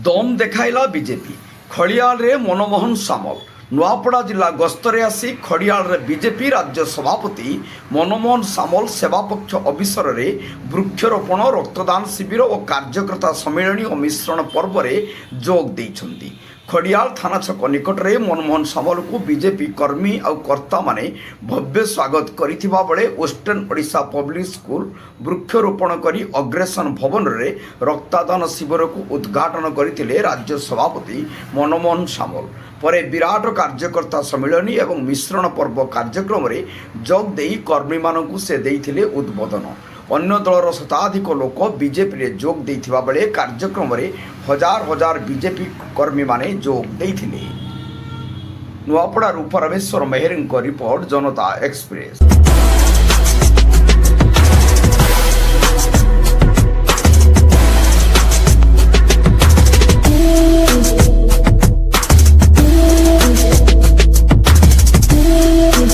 ଦମ ଦେଖାଇଲା ବିଜେପି। ଖଡ଼ିଆଳରେ ମନମୋହନ ସାମଲ ନୂଆପଡ଼ା ଜିଲ୍ଲା ଗସ୍ତରେ ଆସି ଖଡ଼ିଆଳରେ ବିଜେପି ରାଜ୍ୟ ସଭାପତି ମନମୋହନ ସାମଲ ସେବାପକ୍ଷ ଅବସରରେ ବୃକ୍ଷରୋପଣ, ରକ୍ତଦାନ ଶିବିର ଓ କାର୍ଯ୍ୟକର୍ତ୍ତା ସମ୍ମିଳନୀ ଓ ମିଶ୍ରଣ ପର୍ବରେ ଯୋଗ ଦେଇଛନ୍ତି। ଖଡ଼ିଆଳ ଥାନା ଛକ ନିକଟରେ ମନମୋହନ ସାମଲଙ୍କୁ ବିଜେପି କର୍ମୀ ଆଉ କର୍ତ୍ତାମାନେ ଭବ୍ୟ ସ୍ୱାଗତ କରିଥିବା ବେଳେ ୱେଷ୍ଟର୍ଣ୍ଣ ଓଡ଼ିଶା ପବ୍ଲିକ୍ ସ୍କୁଲ ବୃକ୍ଷରୋପଣ କରି ଅଗ୍ରେସନ ଭବନରେ ରକ୍ତଦାନ ଶିବିରକୁ ଉଦ୍ଘାଟନ କରିଥିଲେ ରାଜ୍ୟ ସଭାପତି ମନମୋହନ ସାମଲ। ପରେ ବିରାଟ କାର୍ଯ୍ୟକର୍ତ୍ତା ସମ୍ମିଳନୀ ଏବଂ ମିଶ୍ରଣ ପର୍ବ କାର୍ଯ୍ୟକ୍ରମରେ ଯୋଗ ଦେଇ କର୍ମୀମାନଙ୍କୁ ସେ ଦେଇଥିଲେ ଉଦ୍ବୋଧନ। ଅନ୍ୟ ଦଳର ଶତାଧିକ ଲୋକ ବିଜେପିରେ ଯୋଗ ଦେଇଥିବା ବେଳେ କାର୍ଯ୍ୟକ୍ରମରେ ହଜାର ହଜାର ବିଜେପି କର୍ମୀମାନେ ଯୋଗ ଦେଇଥିଲେ। ନୂଆପଡ଼ାରୁ ପରମେଶ୍ୱର ମେହେରଙ୍କ ରିପୋର୍ଟ, ଜନତା ଏକ୍ସପ୍ରେସ।